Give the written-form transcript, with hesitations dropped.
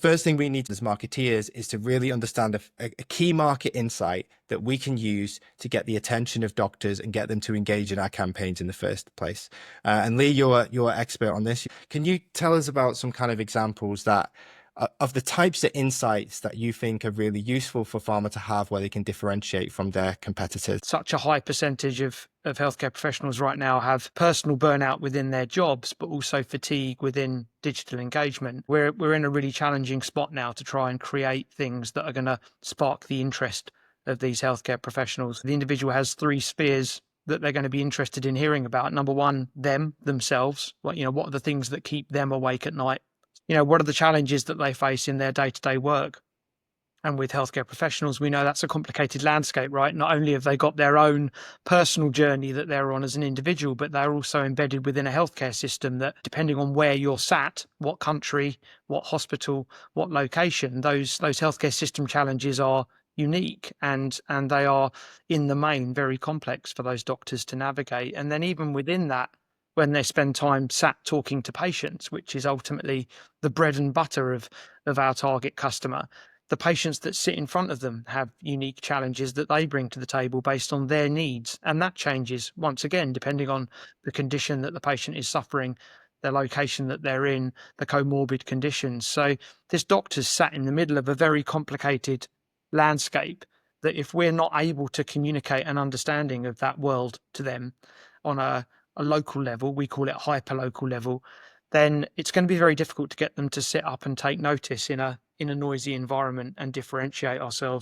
First thing we need as marketeers is to really understand a key market insight that we can use to get the attention of doctors and get them to engage in our campaigns in the first place. And Lee, you're expert on this. Can you tell us about some kind of examples that of the types of insights that you think are really useful for pharma to have where they can differentiate from their competitors? Such a high percentage of healthcare professionals right now have personal burnout within their jobs, but also fatigue within digital engagement. We're in a really challenging spot now to try and create things that are going to spark the interest of these healthcare professionals. The individual has 3 spheres that they're going to be interested in hearing about. Number one, themselves. What are the things that keep them awake at night? What are the challenges that they face in their day-to-day work? And with healthcare professionals, we know that's a complicated landscape, right? Not only have they got their own personal journey that they're on as an individual, but they're also embedded within a healthcare system that, depending on where you're sat, what country, what hospital, what location, those healthcare system challenges are unique and they are in the main very complex for those doctors to navigate. And then even within that, when they spend time sat talking to patients, which is ultimately the bread and butter of our target customer, the patients that sit in front of them have unique challenges that they bring to the table based on their needs. And that changes, once again, depending on the condition that the patient is suffering, the location that they're in, the comorbid conditions. So this doctor's sat in the middle of a very complicated landscape that if we're not able to communicate an understanding of that world to them on a local level, we call it hyperlocal level, then it's going to be very difficult to get them to sit up and take notice in a noisy environment and differentiate ourselves.